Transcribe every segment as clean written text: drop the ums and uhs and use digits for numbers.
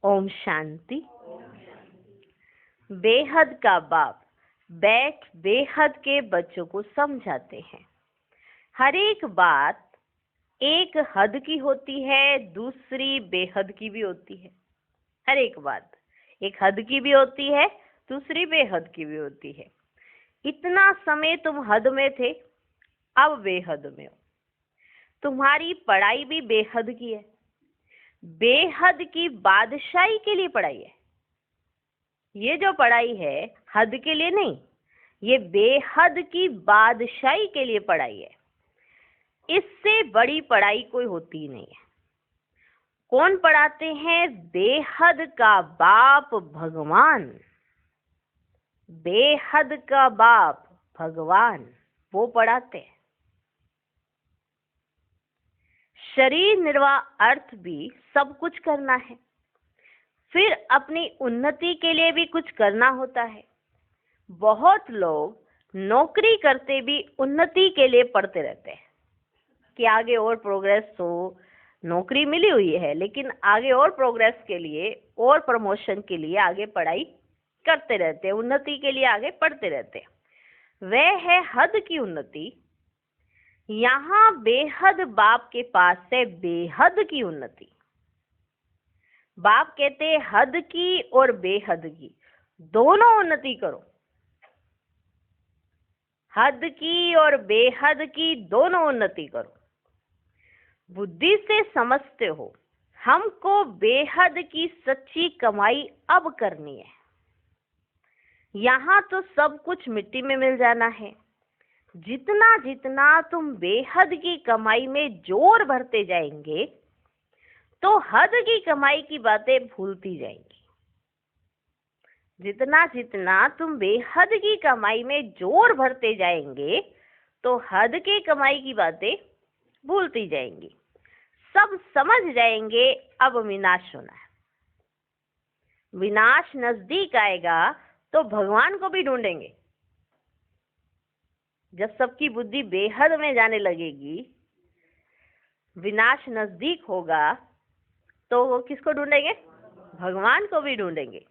ओम शांति। बेहद का बाप बैठ बेहद के बच्चों को समझाते हैं। हर एक बात एक हद की होती है, दूसरी बेहद की भी होती है। हर एक बात एक हद की भी होती है, दूसरी बेहद की भी होती है। इतना समय तुम हद में थे, अब बेहद में हो। तुम्हारी पढ़ाई भी बेहद की है। बेहद की बादशाही के लिए पढ़ाई है। ये जो पढ़ाई है हद के लिए नहीं, ये बेहद की बादशाही के लिए पढ़ाई है। इससे बड़ी पढ़ाई कोई होती ही नहीं है। कौन पढ़ाते हैं? बेहद का बाप भगवान। बेहद का बाप भगवान वो पढ़ाते हैं। शरीर निर्वाह अर्थ भी सब कुछ करना है, फिर अपनी उन्नति के लिए भी कुछ करना होता है। बहुत लोग नौकरी करते भी उन्नति के लिए पढ़ते रहते हैं कि आगे और प्रोग्रेस हो। नौकरी मिली हुई है लेकिन आगे और प्रोग्रेस के लिए और प्रमोशन के लिए आगे पढ़ाई करते रहते हैं, उन्नति के लिए आगे पढ़ते रहते हैं। वह है हद की उन्नति। यहाँ बेहद बाप के पास है बेहद की उन्नति। बाप कहते हैं हद की और बेहद की दोनों उन्नति करो। हद की और बेहद की दोनों उन्नति करो। बुद्धि से समझते हो हमको बेहद की सच्ची कमाई अब करनी है। यहाँ तो सब कुछ मिट्टी में मिल जाना है। जितना जितना तुम बेहद की कमाई में जोर भरते जाएंगे तो हद की कमाई की बातें भूलती जाएंगी। जितना जितना तुम बेहद की कमाई में जोर भरते जाएंगे तो हद की कमाई की बातें भूलती जाएंगी। सब समझ जाएंगे अब विनाश होना है। विनाश नजदीक आएगा तो भगवान को भी ढूंढेंगे। जब सबकी बुद्धि बेहद में जाने लगेगी, विनाश नजदीक होगा तो वो किसको ढूंढेंगे? भगवान को भी ढूंढेंगे।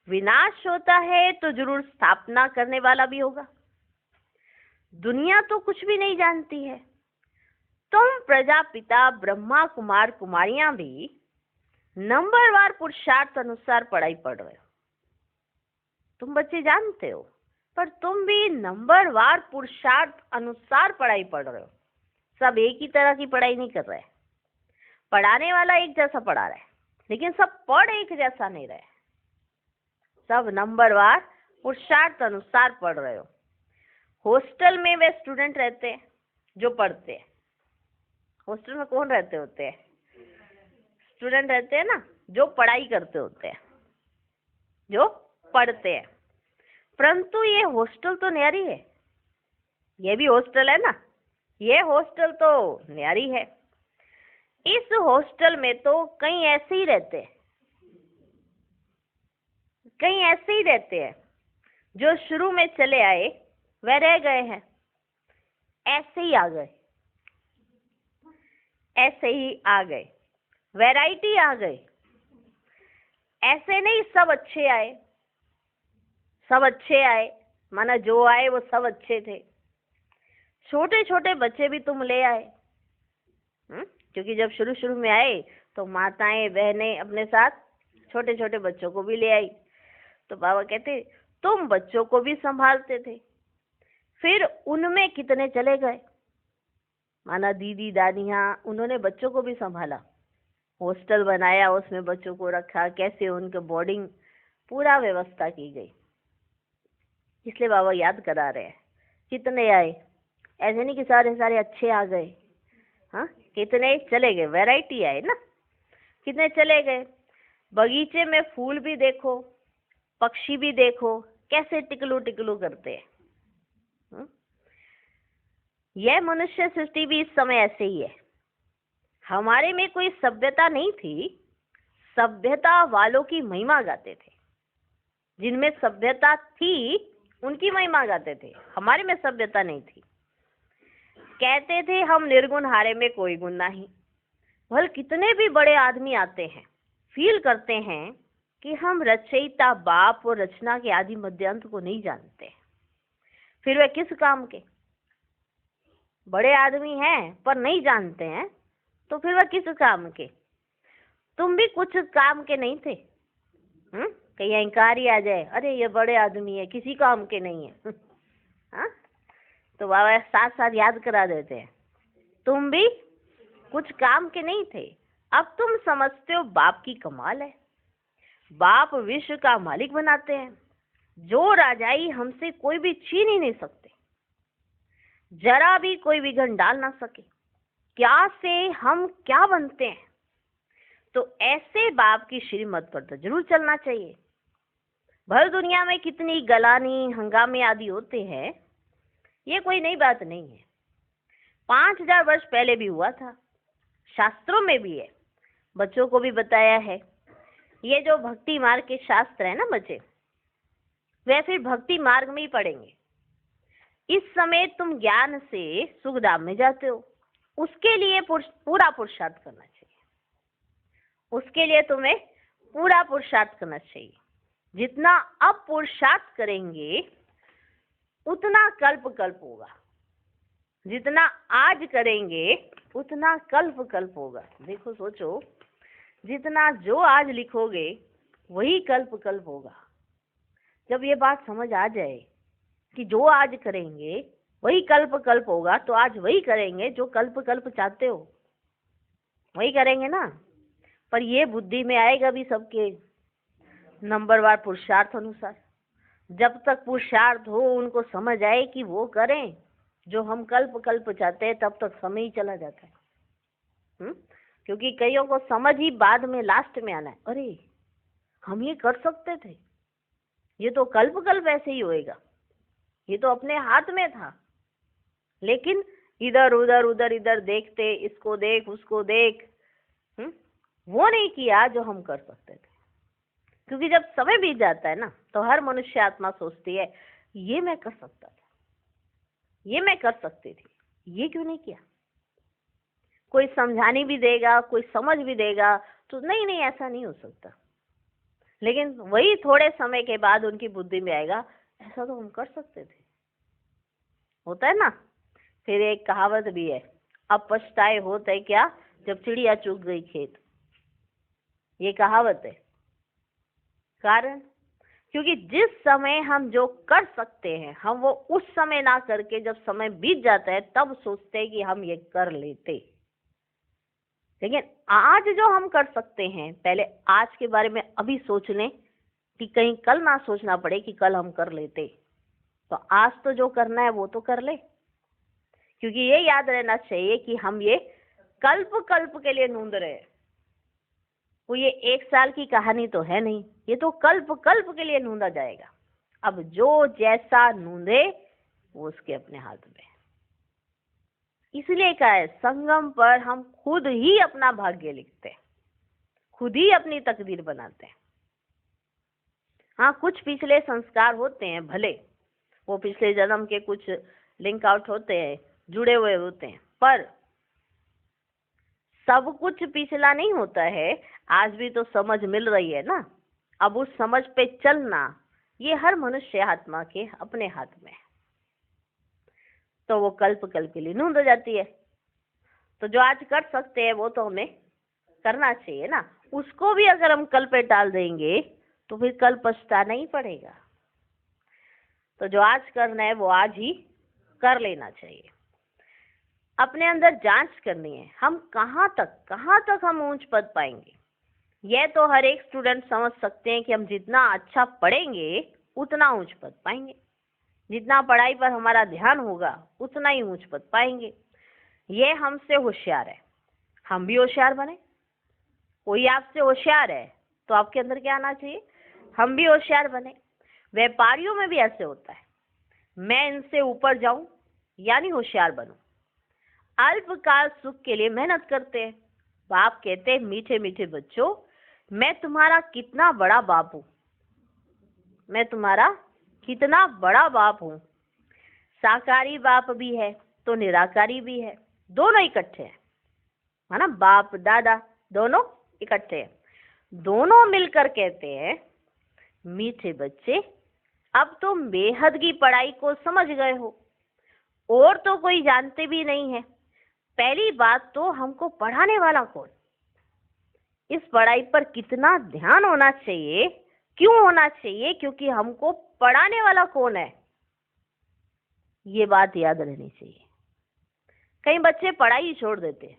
विनाश होता है तो जरूर स्थापना करने वाला भी होगा। दुनिया तो कुछ भी नहीं जानती है। तुम प्रजापिता ब्रह्मा कुमार कुमारियां भी नंबरवार पुरुषार्थ अनुसार पढ़ाई पढ़ रहे हो। तुम बच्चे जानते हो, पर तुम भी नंबरवार पुरुषार्थ अनुसार पढ़ाई पढ़ रहे हो। सब एक ही तरह की पढ़ाई नहीं कर रहे। पढ़ाने वाला एक जैसा पढ़ा रहा है लेकिन सब पढ़ एक जैसा नहीं रहे। सब नंबरवार पुरुषार्थ अनुसार पढ़ रहे हो। हॉस्टल में वे स्टूडेंट रहते हैं जो पढ़ते हैं। हॉस्टल में कौन रहते होते हैं? स्टूडेंट रहते हैं ना, जो पढ़ाई करते होते हैं, जो पढ़ते हैं। परंतु ये हॉस्टल तो न्यारी है। ये भी हॉस्टल है ना, ये हॉस्टल तो न्यारी है। इस हॉस्टल में तो कई ऐसे ही रहते हैं, कई ऐसे ही रहते हैं जो शुरू में चले आए वह रह गए हैं, ऐसे ही आ गए, ऐसे ही आ गए। वैरायटी आ गई। ऐसे नहीं सब अच्छे आए, सब अच्छे आए माना जो आए वो सब अच्छे थे। छोटे छोटे बच्चे भी तुम ले आए, क्योंकि जब शुरू शुरू में आए तो माताएं बहनें अपने साथ छोटे छोटे बच्चों को भी ले आई। तो बाबा कहते तुम बच्चों को भी संभालते थे, फिर उनमें कितने चले गए। माना दीदी दादियां, उन्होंने बच्चों को भी संभाला, हॉस्टल बनाया, उसमें बच्चों को रखा, कैसे उनके बोर्डिंग पूरा व्यवस्था की गई। इसलिए बाबा याद करा रहे हैं कितने आए। ऐसे नहीं कि सारे सारे अच्छे आ गए। हाँ, कितने चले गए, वैरायटी आए ना, कितने चले गए। बगीचे में फूल भी देखो, पक्षी भी देखो, कैसे टिकलू टिकलू करते हैं। यह मनुष्य सृष्टि भी इस समय ऐसे ही है। हमारे में कोई सभ्यता नहीं थी, सभ्यता वालों की महिमा गाते थे। जिनमें सभ्यता थी उनकी महिमा गाते थे, हमारे में सभ्यता नहीं थी। कहते थे हम निर्गुण, हारे में कोई गुण नहीं। भल कितने भी बड़े आदमी आते हैं, फील करते हैं कि हम रचयिता बाप और रचना के आदि मध्यांत को नहीं जानते, फिर वे किस काम के? बड़े आदमी हैं पर नहीं जानते हैं, तो फिर वह किस काम के? तुम भी कुछ काम के नहीं थे। कहीं अहंकार ही आ जाए, अरे ये बड़े आदमी है, किसी काम के नहीं है। हाँ, तो बाबा साथ साथ याद करा देते हैं, तुम भी कुछ काम के नहीं थे। अब तुम समझते हो बाप की कमाल है, बाप विश्व का मालिक बनाते हैं, जो राजाई हमसे कोई भी छीन ही नहीं सकते, जरा भी कोई विघन डाल ना सके। क्या से हम क्या बनते हैं, तो ऐसे बाप की श्रीमत पर तो जरूर चलना चाहिए। भर दुनिया में कितनी गलानी हंगामे आदि होते हैं, ये कोई नई बात नहीं है। 5000 वर्ष पहले भी हुआ था, शास्त्रों में भी है, बच्चों को भी बताया है। ये जो भक्ति मार्ग के शास्त्र है ना बच्चे, वे फिर भक्ति मार्ग में ही पढ़ेंगे। इस समय तुम ज्ञान से सुखधाम में जाते हो, उसके लिए पूरा पुरुषार्थ करना चाहिए। उसके लिए तुम्हें पूरा पुरुषार्थ करना चाहिए। जितना अब पुरुषार्थ करेंगे उतना कल्प कल्प होगा, जितना आज करेंगे उतना कल्प कल्प होगा। देखो सोचो, जितना जो आज लिखोगे वही कल्प कल्प होगा। जब ये बात समझ आ जाए कि जो आज करेंगे वही कल्प कल्प होगा, तो आज वही करेंगे जो कल्प कल्प चाहते हो, वही करेंगे ना। पर ये बुद्धि में आएगा भी सबके नंबरवार पुरुषार्थ अनुसार। जब तक पुरुषार्थ हो, उनको समझ आए कि वो करें जो हम कल्प कल्प चाहते हैं, तब तक समय ही चला जाता है। क्योंकि कईयों को समझ ही बाद में लास्ट में आना है, अरे हम ये कर सकते थे, ये तो कल्प कल्प ऐसे ही होएगा, ये तो अपने हाथ में था। लेकिन इधर उधर उधर इधर देखते, इसको देख उसको देख, वो नहीं किया जो हम कर सकते थे। क्योंकि जब समय बीत जाता है ना, तो हर मनुष्य आत्मा सोचती है ये मैं कर सकता था, ये मैं कर सकती थी, ये क्यों नहीं किया। कोई समझाने भी देगा, कोई समझ भी देगा, तो नहीं नहीं ऐसा नहीं हो सकता। लेकिन वही थोड़े समय के बाद उनकी बुद्धि में आएगा, ऐसा तो हम कर सकते थे। होता है ना। फिर एक कहावत भी है, अब पछताए होते क्या जब चिड़िया चुग गई खेत। ये कहावत है। कारण क्योंकि जिस समय हम जो कर सकते हैं, हम वो उस समय ना करके जब समय बीत जाता है तब सोचते हैं कि हम ये कर लेते। लेकिन आज जो हम कर सकते हैं, पहले आज के बारे में अभी सोच लें कि कहीं कल ना सोचना पड़े कि कल हम कर लेते। तो आज तो जो करना है वो तो कर ले। क्योंकि ये याद रहना चाहिए कि हम ये कल्प कल्प के लिए ढूंढ रहे हैं। वो ये 1 साल की कहानी तो है नहीं, ये तो कल्प कल्प के लिए ढूंढा जाएगा। अब जो जैसा ढूंढे वो उसके अपने हाथ में। इसलिए कहा है, संगम पर हम खुद ही अपना भाग्य लिखते हैं, खुद ही अपनी तकदीर बनाते हैं। हाँ, कुछ पिछले संस्कार होते हैं, भले वो पिछले जन्म के कुछ लिंक आउट होते हैं, जुड़े हुए होते हैं, पर सब कुछ पिछला नहीं होता है। आज भी तो समझ मिल रही है ना। अब उस समझ पे चलना ये हर मनुष्य आत्मा के अपने हाथ में है। तो वो कल्प कल्प के लिए ढूंढ हो जाती है। तो जो आज कर सकते हैं वो तो हमें करना चाहिए ना। उसको भी अगर हम कल पे टाल देंगे तो फिर कल पछताना ही पड़ेगा। तो जो आज करना है वो आज ही कर लेना चाहिए। अपने अंदर जांच करनी है, हम कहाँ तक हम ऊंच पद पाएंगे। यह तो हर एक स्टूडेंट समझ सकते हैं कि हम जितना अच्छा पढ़ेंगे उतना ऊंच पद पाएंगे। जितना पढ़ाई पर हमारा ध्यान होगा उतना ही ऊंच पद पाएंगे। ये हमसे होशियार है, हम भी होशियार बने। कोई आपसे होशियार है तो आपके अंदर क्या आना चाहिए, हम भी होशियार बने। व्यापारियों में भी ऐसे होता है, मैं इनसे ऊपर जाऊं यानी होशियार बनूं। अल्पकाल सुख के लिए मेहनत करते हैं। बाप कहते हैं, मीठे मीठे बच्चों, मैं तुम्हारा कितना बड़ा बाप हूं, मैं तुम्हारा कितना बड़ा बाप हूं। साकारी बाप भी है तो निराकारी भी है, दोनों इकट्ठे हैं, है ना। बाप दादा दोनों इकट्ठे हैं। दोनों मिलकर कहते हैं, मीठे बच्चे, अब तुम बेहद की पढ़ाई को समझ गए हो, और तो कोई जानते भी नहीं है। पहली बात तो हमको पढ़ाने वाला कौन, इस पढ़ाई पर कितना ध्यान होना चाहिए, क्यों होना चाहिए, क्योंकि हमको पढ़ाने वाला कौन है, ये बात याद रहनी चाहिए। कई बच्चे पढ़ाई ही छोड़ देते हैं।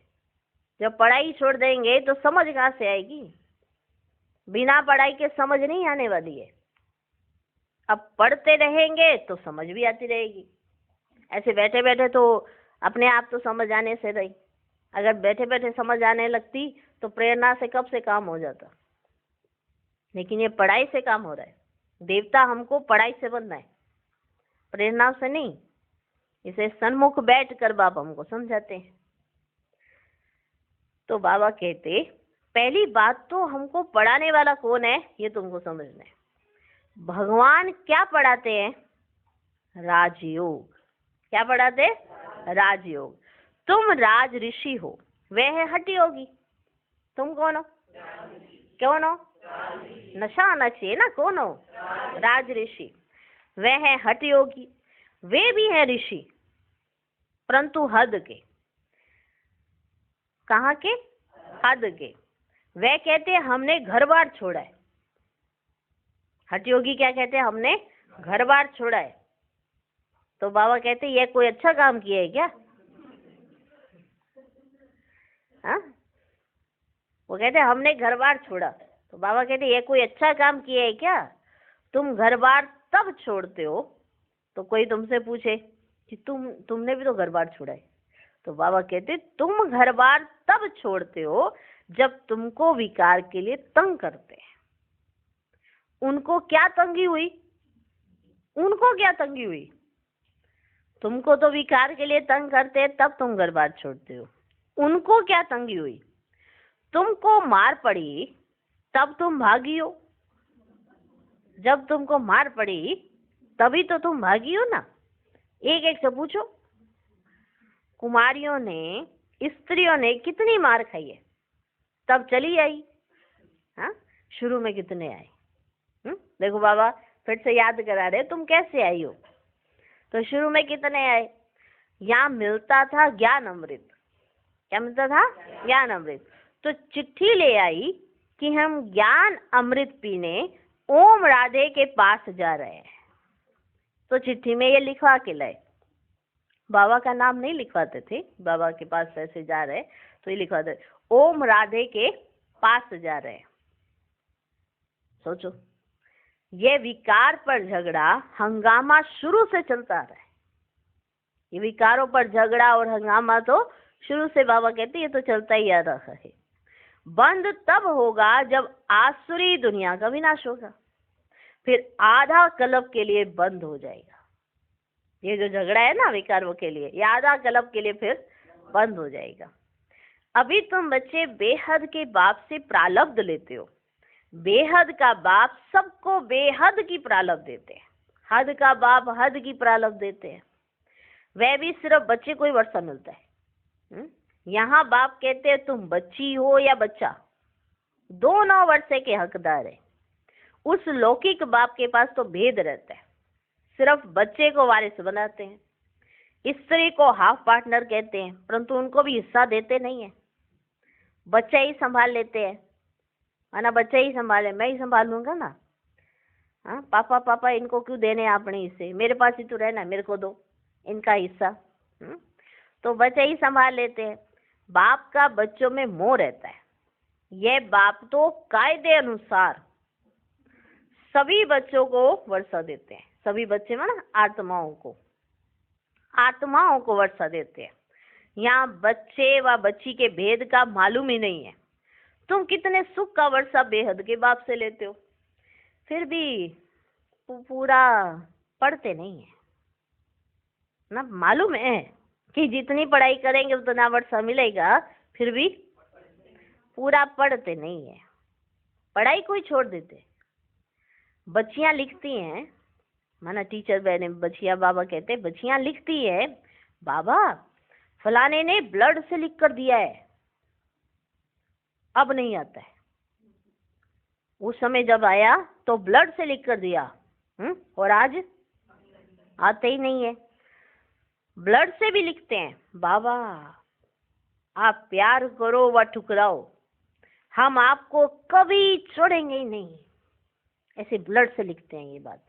जब पढ़ाई छोड़ देंगे तो समझ कहाँ से आएगी, बिना पढ़ाई के समझ नहीं आने वाली है। अब पढ़ते रहेंगे तो समझ भी आती रहेगी। ऐसे बैठे बैठे तो अपने आप तो समझ आने से रही, अगर बैठे बैठे समझ आने लगती तो प्रेरणा से कब से काम हो जाता। लेकिन ये पढ़ाई से काम हो रहा है। देवता हमको पढ़ाई से बनना है, प्रेरणा से नहीं। इसे सन्मुख बैठ कर बाबा हमको समझाते हैं। तो बाबा कहते, पहली बात तो हमको पढ़ाने वाला कौन है ये तुमको समझना है। भगवान क्या पढ़ाते हैं, राजयोग। क्या पढ़ाते, राजयोग। तुम राज ऋषि हो, वह है हठ योगी। तुम कौन हो, कौन हो, नशा आना चाहिए ना, कौन हो, राज ऋषि। वह है हठ योगी, वे भी है ऋषि, परंतु हद के। कहाँ के, हद के। वह कहते हैं हमने घर बार छोड़ा है। हठ योगी क्या कहते हैं, हमने घर बार छोड़ा है। तो बाबा कहते हैं, यह कोई अच्छा काम किया है क्या? हाँ, वो कहते हैं हमने घर बार छोड़ा। तो बाबा कहते हैं, यह कोई अच्छा काम किया है क्या? तुम घर बार तब छोड़ते हो तो कोई तुमसे पूछे कि तुमने भी तो घर बार छोड़ा है। तो बाबा कहते, तुम घर बार तब छोड़ते हो जब तुमको विकार के लिए तंग करते हैं। उनको क्या तंगी हुई, उनको क्या तंगी हुई? तुमको तो विकार के लिए तंग करते हैं तब तुम घर बार छोड़ते हो। उनको क्या तंगी हुई? तुमको मार पड़ी तब तुम भागी हो। जब तुमको मार पड़ी तभी तो तुम भागी हो ना। एक एक से पूछो, कुमारियों ने, स्त्रियों ने कितनी मार खाई है, तब चली आई। हाँ, शुरू में कितने आए? देखो बाबा फिर से याद करा रहे, तुम कैसे आई हो। तो शुरू में कितने आए? यहाँ मिलता था ज्ञान अमृत। क्या मिलता था? ज्ञान अमृत। तो चिट्ठी ले आई कि हम ज्ञान अमृत पीने ओम राधे के पास जा रहे हैं। तो चिट्ठी में ये लिखवा के लाए। बाबा का नाम नहीं लिखवाते थे, बाबा के पास ऐसे जा रहे तो ये लिखवाते, ओम राधे के पास जा रहे हैं। सोचो, ये विकार पर झगड़ा हंगामा शुरू से चलता रहा है। ये विकारों पर झगड़ा और हंगामा तो शुरू से बाबा कहते ये तो चलता ही आ रहा है। बंद तब होगा जब आसुरी दुनिया का विनाश होगा, फिर आधा कल्प के लिए बंद हो जाएगा। ये जो झगड़ा है ना विकारों के लिए, ये आधा कल्प के लिए फिर बंद हो जाएगा। अभी तुम बच्चे बेहद के बाप से प्रारब्ध लेते हो। बेहद का बाप सबको बेहद की प्रारब्ध देते हैं। हद का बाप हद की प्रारब्ध देते हैं। वह भी सिर्फ बच्चे को ही वर्षा मिलता है। यहाँ बाप कहते हैं तुम बच्ची हो या बच्चा, दोनों वर्षे के हकदार है। उस लौकिक बाप के पास तो भेद रहता है, सिर्फ बच्चे को वारिस बनाते हैं। स्त्री को हाफ पार्टनर कहते हैं, परंतु उनको भी हिस्सा देते नहीं है। बच्चा ही संभाल लेते हैं, है ना, बच्चा ही संभाले, मैं ही संभाल लूंगा ना। हाँ, पापा पापा इनको क्यों देने अपने हिस्से, मेरे पास ही तो रहना, मेरे को दो इनका हिस्सा। तो बच्चे ही संभाल लेते हैं। बाप का बच्चों में मोह रहता है। यह बाप तो कायदे अनुसार सभी बच्चों को वर्षा देते हैं। सभी बच्चे में ना आत्माओं को वर्षा देते हैं। यहाँ बच्चे व बच्ची के भेद का मालूम ही नहीं है। तुम कितने सुख का वर्षा बेहद के बाप से लेते हो, फिर भी पूरा पढ़ते नहीं है ना। मालूम है कि जितनी पढ़ाई करेंगे उतना वर्षा मिलेगा, फिर भी पूरा पढ़ते नहीं है। पढ़ाई को ही छोड़ देते। बच्चियां लिखती हैं, माना टीचर बहने बच्चियां, बाबा कहते हैं बच्चियां लिखती है, बाबा फलाने ने ब्लड से लिख कर दिया है, अब नहीं आता है। उस समय जब आया तो ब्लड से लिख कर दिया, और आज आते ही नहीं है। ब्लड से भी लिखते हैं, बाबा आप प्यार करो व ठुकराओ, हम आपको कभी छोड़ेंगे ही नहीं। ऐसे ब्लड से लिखते हैं ये बात।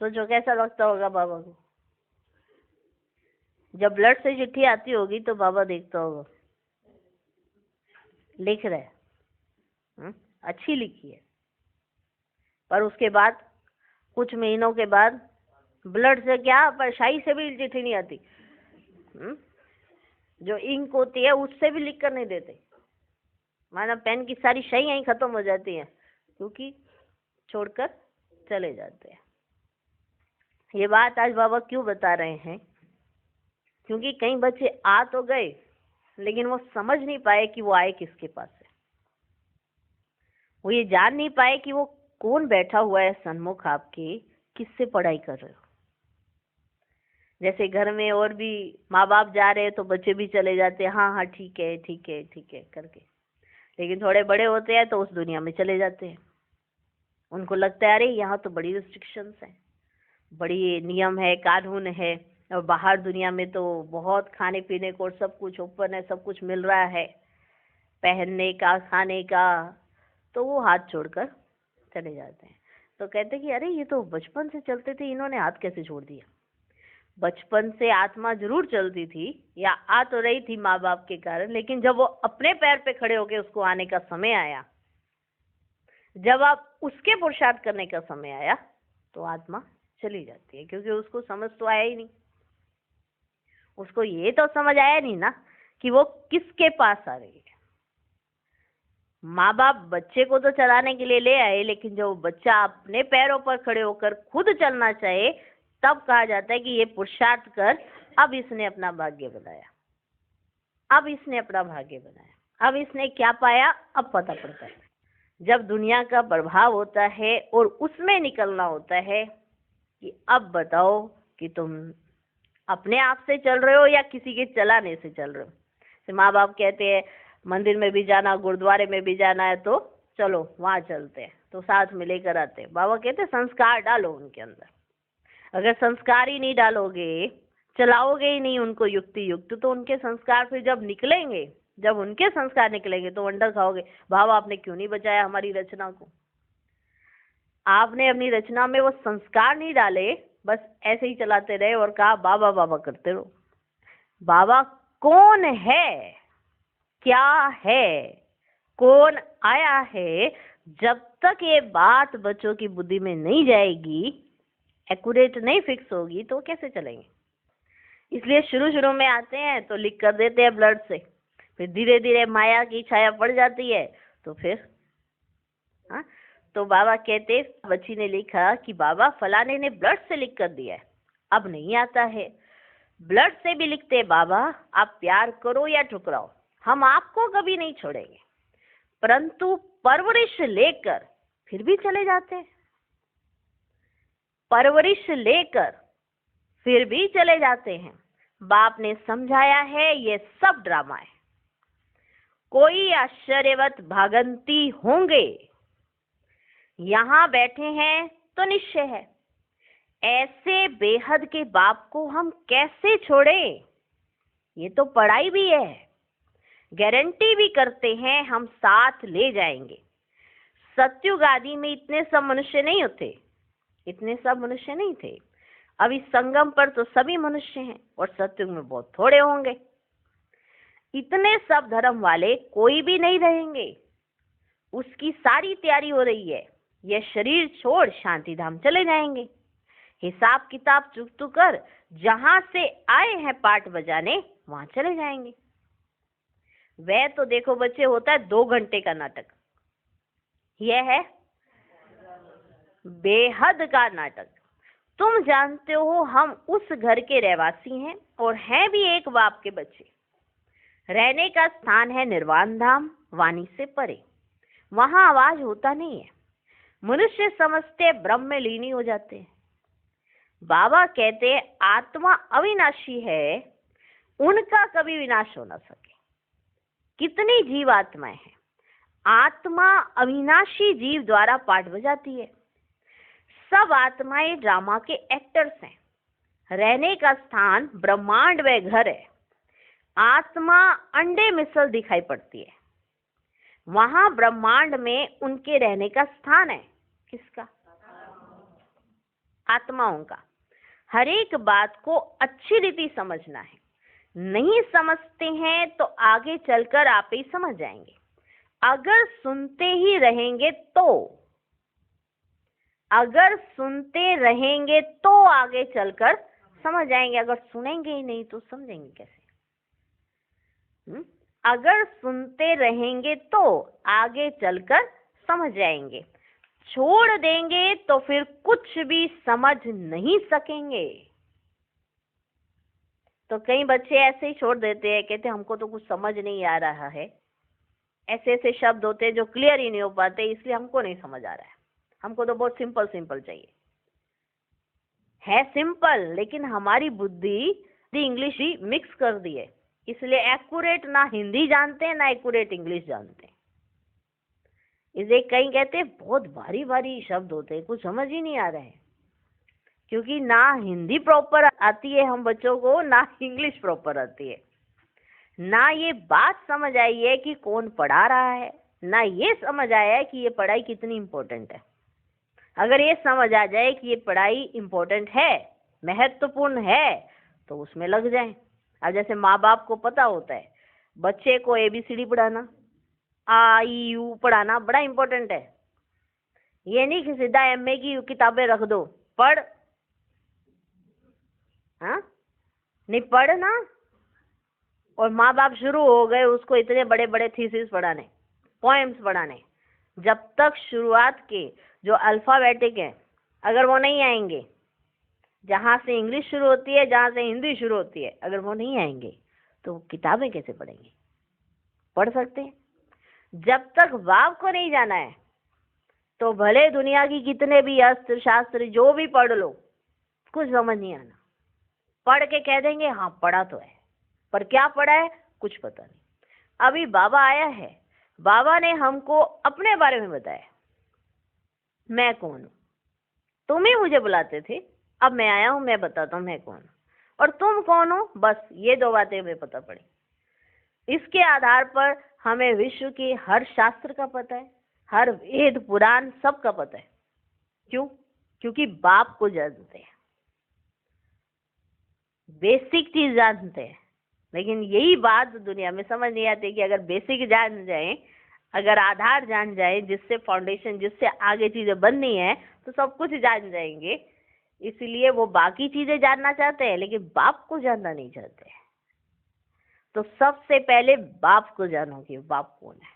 सोचो कैसा लगता होगा बाबा को। जब ब्लड से चिट्ठी आती होगी तो बाबा देखता होगा, लिख रहे अच्छी लिखी है, पर उसके बाद कुछ महीनों के बाद ब्लड से क्या, पर शाही से भी चिट्ठी नहीं आती। जो इंक होती है उससे भी लिख कर नहीं देते, माना पेन की सारी शाही यहीं खत्म हो जाती है, क्योंकि छोड़कर चले जाते हैं। ये बात आज बाबा क्यों बता रहे हैं? क्योंकि कई बच्चे आ तो गए, लेकिन वो समझ नहीं पाए कि वो आए किसके पास है। वो ये जान नहीं पाए कि वो कौन बैठा हुआ है सन्मुख आपके, किससे पढ़ाई कर रहे हो। जैसे घर में और भी माँ बाप जा रहे हैं तो बच्चे भी चले जाते हैं, हाँ हाँ ठीक है ठीक है ठीक है करके। लेकिन थोड़े बड़े होते हैं तो उस दुनिया में चले जाते हैं। उनको लगता है अरे यहाँ तो बड़ी रिस्ट्रिक्शंस हैं, बड़ी नियम है, कानून है, और बाहर दुनिया में तो बहुत खाने पीने को सब कुछ ओपन है, सब कुछ मिल रहा है, पहनने का, खाने का। तो वो हाथ छोड़कर चले जाते हैं। तो कहते कि अरे ये तो बचपन से चलते थे, इन्होंने हाथ कैसे छोड़ दिया? बचपन से आत्मा जरूर चलती थी, या आ तो रही थी माँ बाप के कारण, लेकिन जब वो अपने पैर पे खड़े होके उसको आने का समय आया, जब आप उसके पुरुषार्थ करने का समय आया, तो आत्मा चली जाती है, क्योंकि उसको समझ तो आया ही नहीं। उसको ये तो समझ आया नहीं ना कि वो किसके पास आ रही है। माँ बाप बच्चे को तो चलाने के लिए ले आए, लेकिन जब बच्चा अपने पैरों पर खड़े होकर खुद चलना चाहे, तब कहा जाता है कि ये पुरुषार्थ कर, अब इसने अपना भाग्य बनाया, अब इसने अपना भाग्य बनाया, अब इसने क्या पाया अब पता पड़ता है। जब दुनिया का प्रभाव होता है और उसमें निकलना होता है कि अब बताओ कि तुम अपने आप से चल रहे हो या किसी के चलाने से चल रहे हो। तो माँ बाप कहते हैं मंदिर में भी जाना, गुरुद्वारे में भी जाना है, तो चलो वहाँ चलते हैं, तो साथ में लेकर आते हैं। बाबा कहते हैं संस्कार डालो उनके अंदर। अगर संस्कार ही नहीं डालोगे, चलाओगे ही नहीं उनको युक्ति युक्त, तो उनके संस्कार फिर जब निकलेंगे, जब उनके संस्कार निकलेंगे तो वंडर खाओगे, बाबा आपने क्यों नहीं बचाया हमारी रचना को। आपने अपनी रचना में वो संस्कार नहीं डाले, बस ऐसे ही चलाते रहे और कहा बाबा बाबा करते रहो। बाबा कौन है, क्या है, कौन आया है, जब तक ये बात बच्चों की बुद्धि में नहीं जाएगी, एक्यूरेट नहीं फिक्स होगी, तो कैसे चलेंगे। इसलिए शुरू शुरू में आते हैं तो लिख कर देते हैं ब्लड से, फिर धीरे धीरे माया की छाया पड़ जाती है, तो फिर हाँ। तो बाबा कहते, बच्ची ने लिखा कि बाबा फलाने ने ब्लड से लिख कर दिया है, अब नहीं आता है। ब्लड से भी लिखते हैं, बाबा आप प्यार करो या ठुकराओ, हम आपको कभी नहीं छोड़ेंगे। परंतु परवरिश लेकर फिर भी चले जाते हैं, परवरिश लेकर फिर भी चले जाते हैं। बाप ने समझाया है ये सब ड्रामा है, कोई आश्चर्यवत भागंती होंगे, यहाँ बैठे हैं तो निश्चय है, ऐसे बेहद के बाप को हम कैसे छोड़ें। ये तो पढ़ाई भी है, गारंटी भी करते हैं हम साथ ले जाएंगे। सत्युग आदि में इतने सब मनुष्य नहीं होते, इतने सब मनुष्य नहीं थे। अब इस संगम पर तो सभी मनुष्य हैं, और सत्युग में बहुत थोड़े होंगे। इतने सब धर्म वाले कोई भी नहीं रहेंगे, उसकी सारी तैयारी हो रही है। ये शरीर छोड़ शांति धाम चले जाएंगे, हिसाब किताब चुकतू कर जहां से आए हैं पाठ बजाने वहां चले जाएंगे। वह तो देखो बच्चे होता है 2 घंटे का नाटक, यह है बेहद का नाटक। तुम जानते हो हम उस घर के रहवासी हैं और हैं भी एक बाप के बच्चे। रहने का स्थान है निर्वाण धाम, वाणी से परे, वहां आवाज होता नहीं है। मनुष्य समझते ब्रह्म में लीनी हो जाते हैं। बाबा कहते आत्मा अविनाशी है, उनका कभी विनाश हो ना सके। कितनी जीव आत्माएं हैं? आत्मा अविनाशी जीव द्वारा पाठ बजाती है। सब आत्माएं ड्रामा के एक्टर्स हैं। रहने का स्थान ब्रह्मांड व घर है। आत्मा अंडे मिसल दिखाई पड़ती है। वहां ब्रह्मांड में उनके रहने का स्थान है। किसका? आत्माओं का। हर एक बात को अच्छी रीति समझना है। नहीं समझते हैं तो आगे चलकर आप ही समझ जाएंगे। अगर सुनते ही रहेंगे तो आगे चलकर समझ जाएंगे। अगर सुनेंगे ही नहीं तो समझेंगे कैसे? अगर सुनते रहेंगे तो आगे चलकर समझ जाएंगे। छोड़ देंगे तो फिर कुछ भी समझ नहीं सकेंगे। तो कई बच्चे ऐसे ही छोड़ देते हैं, कहते हमको तो कुछ समझ नहीं आ रहा है। ऐसे ऐसे शब्द होते हैं जो क्लियर ही नहीं हो पाते, इसलिए हमको नहीं समझ आ रहा है। हमको तो बहुत सिंपल सिंपल चाहिए। है सिंपल, लेकिन हमारी बुद्धि इंग्लिश ही मिक्स कर दी है, इसलिए एक्यूरेट ना हिंदी जानते हैं ना एक्यूरेट इंग्लिश जानते हैं। इसे कई कहते हैं बहुत भारी भारी शब्द होते हैं, कुछ समझ ही नहीं आ रहा है, क्योंकि ना हिंदी प्रॉपर आती है हम बच्चों को, ना इंग्लिश प्रॉपर आती है। ना ये बात समझ आई है कि कौन पढ़ा रहा है, ना ये समझ आया है कि ये पढ़ाई कितनी इम्पोर्टेंट है। अगर ये समझ आ जाए कि ये पढ़ाई इम्पोर्टेंट है, महत्वपूर्ण है, तो उसमें लग जाए। अब जैसे माँ बाप को पता होता है बच्चे को ABCD पढ़ाना, A I U पढ़ाना बड़ा इम्पोर्टेंट है। ये नहीं कि सीधा MA की किताबें रख दो, पढ़, हाँ नहीं पढ़ ना। और माँ बाप शुरू हो गए उसको इतने बड़े बड़े थीसिस पढ़ाने, पोएम्स पढ़ाने। जब तक शुरुआत के जो अल्फाबेटिक है अगर वो नहीं आएंगे, जहाँ से इंग्लिश शुरू होती है, जहाँ से हिंदी शुरू होती है, अगर वो नहीं आएंगे तो किताबें कैसे पढ़ेंगे? पढ़ सकते हैं? जब तक भाव को नहीं जाना है तो भले दुनिया की कितने भी अस्त्र शास्त्र जो भी पढ़ लो, कुछ समझ नहीं आना। पढ़ के कह देंगे हाँ पढ़ा तो है, पर क्या पढ़ा है कुछ पता नहीं। अभी बाबा आया है, बाबा ने हमको अपने बारे में बताया। मैं कौन हूँ? तुम ही मुझे बुलाते थे, अब मैं आया हूँ, मैं बताता हूँ मैं कौन हूँ और तुम कौन हो। बस ये दो बातें हमें पता पड़ी। इसके आधार पर हमें विश्व की हर शास्त्र का पता है, हर वेद पुराण सब का पता है। क्यों? क्योंकि बाप को जानते हैं, बेसिक चीज जानते हैं। लेकिन यही बात दुनिया में समझ नहीं आती कि अगर बेसिक जान जाए, अगर आधार जान जाए, जिससे फाउंडेशन, जिससे आगे चीजें बननी है, तो सब कुछ जान जाएंगे। इसलिए वो बाकी चीजें जानना चाहते हैं लेकिन बाप को जानना नहीं चाहते। तो सबसे पहले बाप को जानो कि बाप कौन है,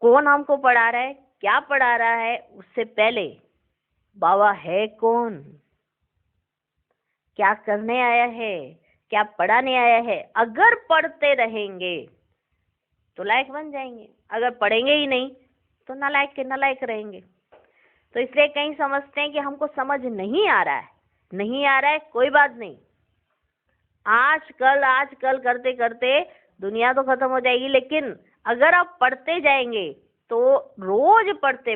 कौन हमको पढ़ा रहा है, क्या पढ़ा रहा है। उससे पहले बाबा है कौन, क्या करने आया है, क्या पढ़ाने आया है। अगर पढ़ते रहेंगे तो लायक बन जाएंगे, अगर पढ़ेंगे ही नहीं तो नालायक के नालायक रहेंगे। तो इसलिए कहीं समझते हैं कि हमको समझ नहीं आ रहा है। नहीं आ रहा है कोई बात नहीं, आजकल करते करते दुनिया तो खत्म हो जाएगी, लेकिन अगर आप पढ़ते जाएंगे तो रोज पढ़ते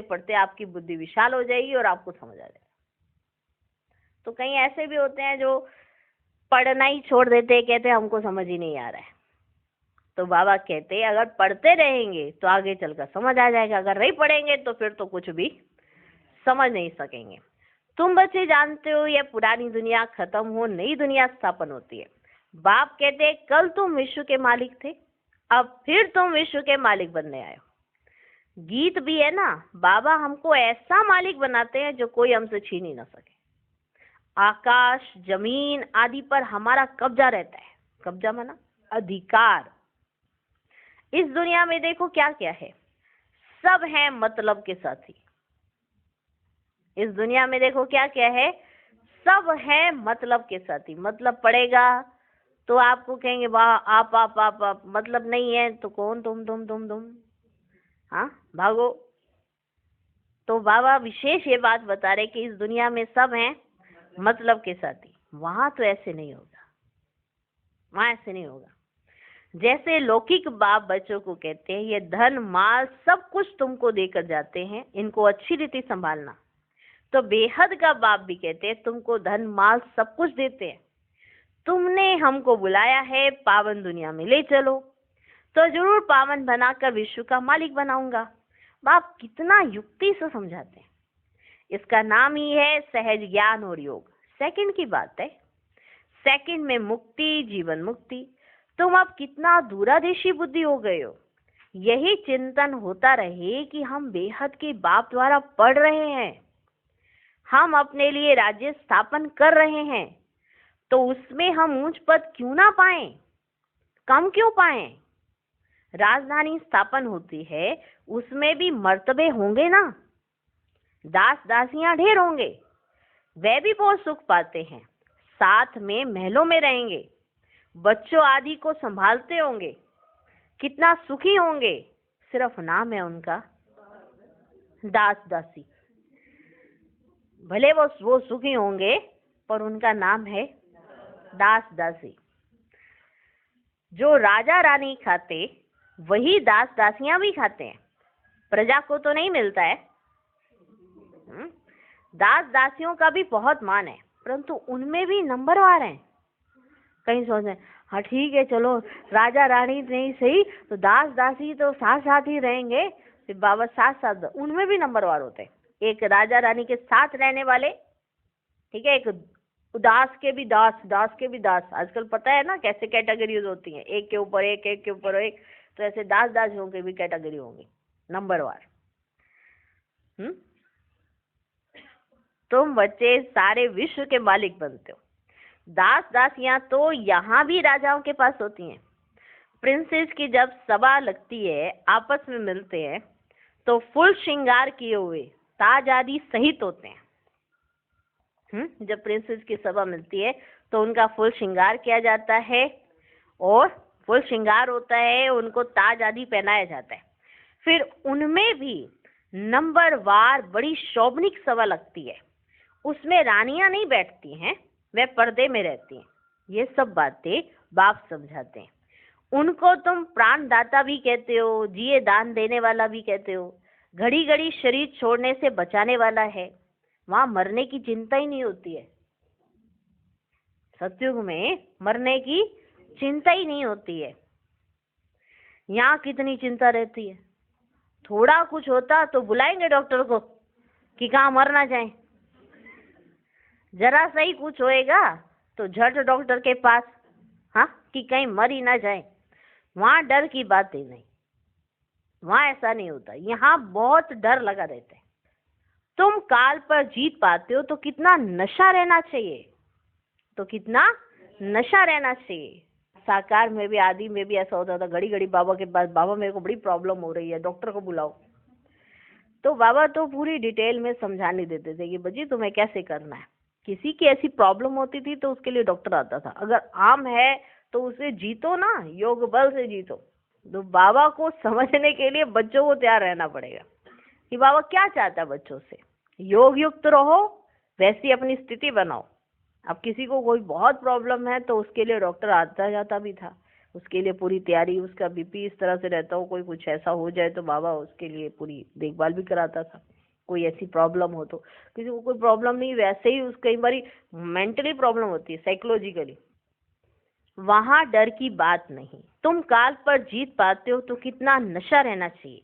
पढ़ते आपकी बुद्धि विशाल हो जाएगी और आपको समझ आ जाएगा। तो कहीं ऐसे भी होते हैं जो पढ़ना ही छोड़ देते हैं, कहते हैं हमको समझ ही नहीं आ रहा है। तो बाबा कहते हैं अगर पढ़ते रहेंगे तो आगे चलकर समझ आ जाएगा, अगर नहीं पढ़ेंगे तो फिर तो कुछ भी समझ नहीं सकेंगे। तुम बच्चे जानते हो ये पुरानी दुनिया खत्म हो, नई दुनिया स्थापन होती है। बाप कहते हैं कल तुम विश्व के मालिक थे, अब फिर तुम विश्व के मालिक बनने आए हो। गीत भी है ना, बाबा हमको ऐसा मालिक बनाते हैं जो कोई हमसे छीन ही ना सके। आकाश जमीन आदि पर हमारा कब्जा रहता है। कब्जा माना अधिकार। इस दुनिया में देखो क्या क्या है, सब है मतलब के साथी। इस दुनिया में देखो क्या क्या है, सब है मतलब के साथी। मतलब पड़ेगा तो आपको कहेंगे वाह आप, मतलब नहीं है तो कौन तुम, हाँ भागो। तो बाबा विशेष ये बात बता रहे कि इस दुनिया में सब हैं मतलब के साथी। वहां तो ऐसे नहीं होगा, वहां ऐसे नहीं होगा। जैसे लौकिक बाप बच्चों को कहते हैं ये धन माल सब कुछ तुमको देकर जाते हैं, इनको अच्छी रीति संभालना। तो बेहद का बाप भी कहते हैं तुमको धन माल सब कुछ देते हैं, तुमने हमको बुलाया है पावन दुनिया में ले चलो, तो जरूर पावन बनाकर विश्व का मालिक बनाऊंगा। बाप कितना युक्ति से समझाते हैं। इसका नाम ही है सहज ज्ञान और योग। सेकंड की बात है, सेकंड में मुक्ति, जीवन मुक्ति। तुम अब कितना दूरादेशी बुद्धि हो गए हो। यही चिंतन होता रहे कि हम बेहद के बाप द्वारा पढ़ रहे हैं, हम अपने लिए राज्य स्थापन कर रहे हैं, तो उसमें हम ऊंच पद क्यों ना पाए, कम क्यों पाए। राजधानी स्थापन होती है, उसमें भी मर्तबे होंगे ना, दास दासियां ढेर होंगे, वे भी बहुत सुख पाते हैं, साथ में महलों में रहेंगे, बच्चों आदि को संभालते होंगे, कितना सुखी होंगे। सिर्फ नाम है उनका दास दासी। भले वो सुखी होंगे पर उनका नाम है दास दासी। जो राजा रानी खाते वही दास दासियां भी खाते हैं, प्रजा को तो नहीं मिलता है। दास दासियों का भी बहुत मान है, परंतु उनमें भी नंबरवार हैं। कहीं सोच रहे हाँ ठीक है चलो राजा रानी नहीं सही तो दास दासी तो साथ साथ ही रहेंगे, फिर बाबा साथ साथ, उनमें भी नंबरवार होते हैं। एक राजा रानी के साथ रहने वाले, ठीक है, एक दास के भी दास, दास के भी दास। आजकल पता है ना कैसे कैटेगरीज होती हैं, एक के ऊपर एक, एक के ऊपर एक, तो ऐसे दास दासियों के भी कैटेगरी होंगी नंबरवार। तुम बच्चे सारे विश्व के मालिक बनते हो। दास दासियां तो यहाँ भी राजाओं के पास होती हैं। प्रिंसेस की जब सभा लगती है, आपस में मिलते हैं, तो फुल श्रृंगार किए हुए ताज आदि सहित होते हैं। जब प्रिंसेस की सभा मिलती है तो उनका फुल श्रृंगार किया जाता है, और फुल श्रृंगार होता है, उनको ताज आदि पहनाया जाता है। फिर उनमें भी नंबरवार बड़ी शोभनिक सभा लगती है, उसमें रानियां नहीं बैठती हैं, वे पर्दे में रहती हैं। ये सब बातें बाप समझाते हैं। उनको तुम प्राणदाता भी कहते हो, जिए दान देने वाला भी कहते हो। घड़ी घड़ी शरीर छोड़ने से बचाने वाला है, वहां मरने की चिंता ही नहीं होती है। सतयुग में मरने की चिंता ही नहीं होती है। यहाँ कितनी चिंता रहती है, थोड़ा कुछ होता तो बुलाएंगे डॉक्टर को कि कहाँ मर ना जाए, जरा सा ही कुछ होएगा तो झट डॉक्टर के पास, हाँ, कि कहीं मर ही ना जाए। वहां डर की बात ही नहीं, वहां ऐसा नहीं होता। यहाँ बहुत डर लगा रहता है। तुम काल पर जीत पाते हो तो कितना नशा रहना चाहिए, तो कितना नशा रहना चाहिए। साकार में भी, आदि में भी ऐसा होता था, घड़ी घड़ी बाबा के पास, बाबा मेरे को बड़ी प्रॉब्लम हो रही है, डॉक्टर को बुलाओ। तो बाबा तो पूरी डिटेल में समझाने देते थे कि बच्ची तुम्हें कैसे करना है। किसी की ऐसी प्रॉब्लम होती थी तो उसके लिए डॉक्टर आता था। अगर आम है तो उसे जीतो ना, योग बल से जीतो। तो बाबा को समझने के लिए बच्चों को तैयार रहना पड़ेगा कि बाबा क्या चाहता है बच्चों से। योग युक्त रहो, वैसी अपनी स्थिति बनाओ। अब किसी को कोई बहुत प्रॉब्लम है तो उसके लिए डॉक्टर आता जाता भी था, उसके लिए पूरी तैयारी, उसका बीपी इस तरह से रहता हो, कोई कुछ ऐसा हो जाए तो बाबा उसके लिए पूरी देखभाल भी कराता था। कोई ऐसी प्रॉब्लम हो तो, किसी को कोई प्रॉब्लम नहीं, वैसे ही कई बार मेंटली प्रॉब्लम होती है, साइकोलॉजिकली, वहां डर की बात नहीं। तुम काल पर जीत पाते हो तो कितना नशा रहना चाहिए।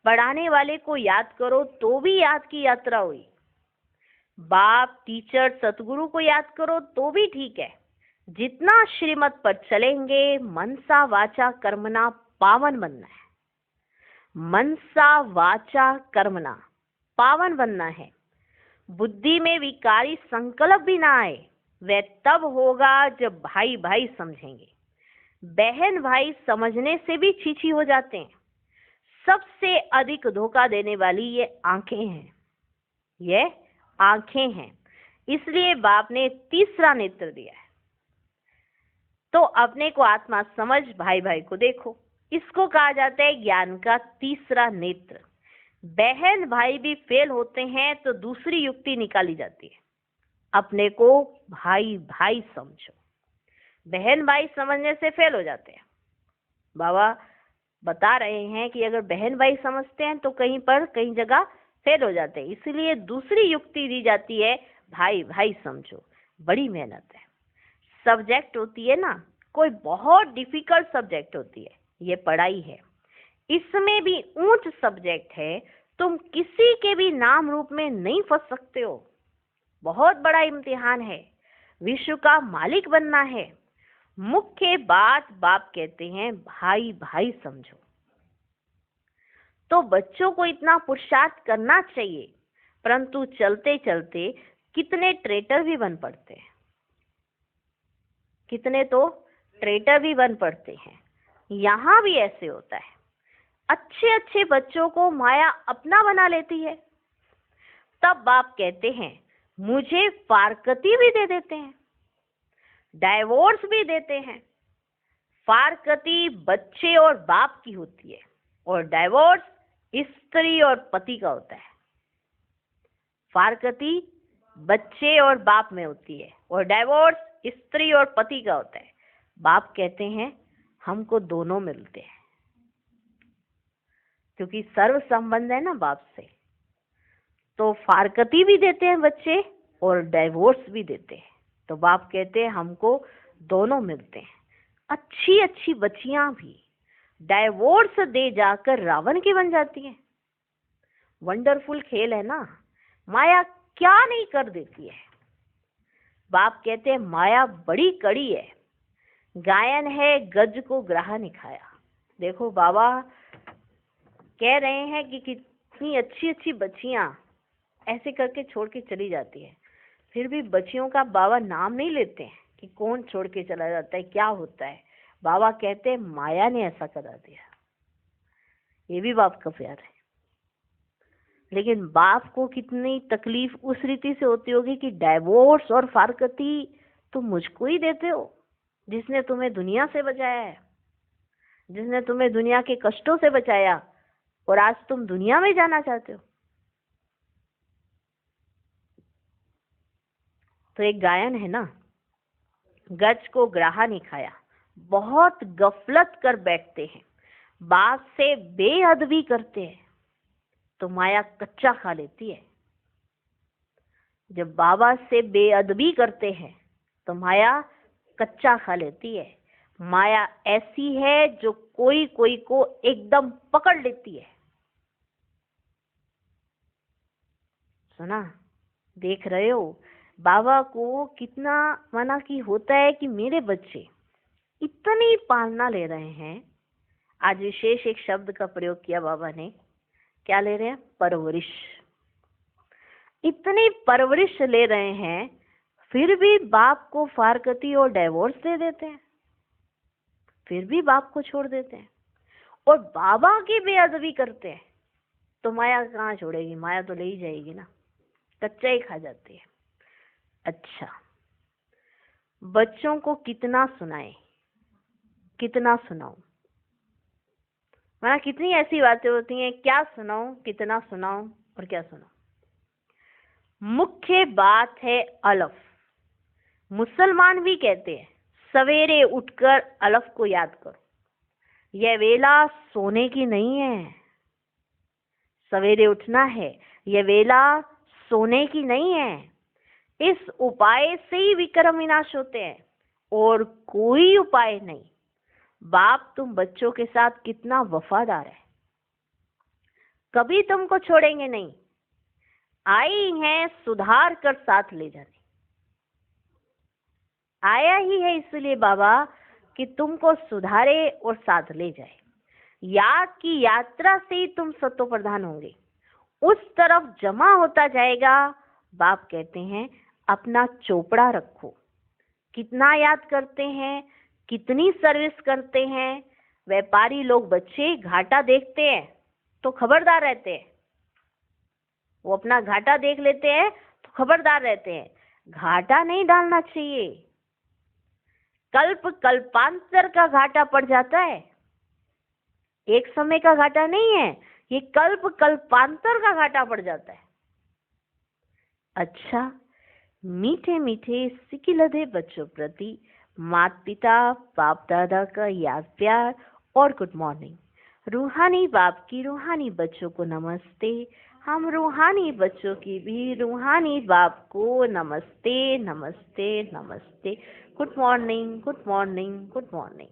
पढ़ाने वाले को याद करो तो भी याद की यात्रा हुई। बाप, टीचर, सतगुरु को याद करो तो भी ठीक है। जितना श्रीमत पर चलेंगे, मनसा वाचा कर्मणा पावन बनना है। मनसा वाचा कर्मणा पावन बनना है। बुद्धि में विकारी संकल्प भी ना आए। वह तब होगा जब भाई भाई समझेंगे। बहन भाई समझने से भी छीछी हो जाते हैं। सबसे अधिक धोखा देने वाली ये आंखें हैं, ये आंखें हैं। इसलिए बाप ने तीसरा नेत्र दिया है। तो अपने को आत्मा समझ, भाई भाई को देखो। इसको कहा जाता है ज्ञान का तीसरा नेत्र। बहन भाई भी फेल होते हैं तो दूसरी युक्ति निकाली जाती है, अपने को भाई भाई समझो। बहन भाई समझने से फेल हो जाते हैं, बाबा बता रहे हैं कि अगर बहन भाई समझते हैं तो कहीं जगह फेल हो जाते हैं, इसलिए दूसरी युक्ति दी जाती है, भाई भाई समझो। बड़ी मेहनत है। सब्जेक्ट होती है ना, कोई बहुत डिफिकल्ट सब्जेक्ट होती है, ये पढ़ाई है, इसमें भी ऊंच सब्जेक्ट है, तुम किसी के भी नाम रूप में नहीं फंस सकते हो। बहुत बड़ा इम्तिहान है, विश्व का मालिक बनना है। मुख्य बात बाप कहते हैं, भाई भाई समझो। तो बच्चों को इतना पुरुषार्थ करना चाहिए, परंतु चलते चलते कितने ट्रेटर भी बन पड़ते हैं, कितने तो ट्रेटर भी बन पड़ते हैं। यहाँ भी ऐसे होता है, अच्छे अच्छे बच्चों को माया अपना बना लेती है। तब बाप कहते हैं मुझे फारकती भी दे देते हैं, डाइवोर्स भी देते हैं। फारकती बच्चे और बाप की होती है और डाइवोर्स स्त्री और पति का होता है। फारकती बच्चे और बाप में होती है और डाइवोर्स स्त्री और पति का होता है। बाप कहते हैं हमको दोनों मिलते हैं, क्योंकि सर्व संबंध है ना बाप से। तो फारकती भी देते हैं बच्चे और डाइवोर्स भी देते हैं। तो बाप कहते हैं हमको दोनों मिलते हैं। अच्छी अच्छी बच्चियां भी डाइवोर्स दे जाकर रावण की बन जाती हैं। वंडरफुल खेल है ना, माया क्या नहीं कर देती है। बाप कहते हैं माया बड़ी कड़ी है, गायन है गज को ग्राह निखाया। देखो बाबा कह रहे हैं कि कितनी अच्छी अच्छी बच्चियां ऐसे करके छोड़ के चली जाती है, फिर भी बच्चियों का बाबा नाम नहीं लेते हैं कि कौन छोड़ के चला जाता है, क्या होता है। बाबा कहते हैं माया ने ऐसा करा दिया। ये भी बाप का प्यार है। लेकिन बाप को कितनी तकलीफ उस रीति से होती होगी कि डाइवोर्स और फारकती तुम मुझको ही देते हो, जिसने तुम्हें दुनिया से बचाया है, जिसने तुम्हें दुनिया के कष्टों से बचाया, और आज तुम दुनिया में जाना चाहते हो। तो एक गायन है ना, गज को ग्राहा नहीं खाया। बहुत गफलत कर बैठते हैं, बात से बेअदबी करते हैं, तो माया कच्चा खा लेती है। जब बाबा से बेअदबी करते हैं तो माया कच्चा खा लेती है। माया ऐसी है जो कोई कोई को एकदम पकड़ लेती है। सुना, देख रहे हो बाबा को कितना मना की होता है कि मेरे बच्चे इतनी पालना ले रहे हैं। आज विशेष एक शब्द का प्रयोग किया बाबा ने, क्या ले रहे हैं? परवरिश। इतनी परवरिश ले रहे हैं, फिर भी बाप को फारकती और डाइवोर्स दे देते हैं, फिर भी बाप को छोड़ देते हैं और बाबा की बेअदबी करते हैं। तो माया कहाँ छोड़ेगी? माया तो ले ही जाएगी ना, कच्चा ही खा जाती है। अच्छा, बच्चों को कितना सुनाए, कितना सुनाऊं? माना कितनी ऐसी बातें होती हैं, क्या सुनाऊं, कितना सुनाऊं और क्या सुनाऊं? मुख्य बात है अलफ। मुसलमान भी कहते हैं सवेरे उठकर अलफ को याद करो। यह वेला सोने की नहीं है, सवेरे उठना है, यह वेला सोने की नहीं है। इस उपाय से ही विक्रम विनाश होते हैं और कोई उपाय नहीं। बाप तुम बच्चों के साथ कितना वफादार है, कभी तुमको छोड़ेंगे नहीं। आई हैं सुधार कर साथ ले जाने, आया ही है इसलिए बाबा कि तुमको सुधारे और साथ ले जाए। याद की यात्रा से ही तुम सत्व प्रधान होंगे, उस तरफ जमा होता जाएगा। बाप कहते हैं अपना चोपड़ा रखो, कितना याद करते हैं, कितनी सर्विस करते हैं। व्यापारी लोग बच्चे घाटा देखते हैं तो खबरदार रहते हैं, वो अपना घाटा देख लेते हैं तो खबरदार रहते हैं। घाटा नहीं डालना चाहिए, कल्प कल्पांतर का घाटा पड़ जाता है, एक समय का घाटा नहीं है, ये कल्प कल्पांतर का घाटा पड़ जाता है। अच्छा, मीठे मीठे सिकिलधे बच्चों प्रति माता पिता बाप दादा का याद प्यार और गुड मॉर्निंग। रूहानी बाप की रूहानी बच्चों को नमस्ते। हम रूहानी बच्चों की भी रूहानी बाप को नमस्ते नमस्ते नमस्ते। Good morning, good morning, good morning.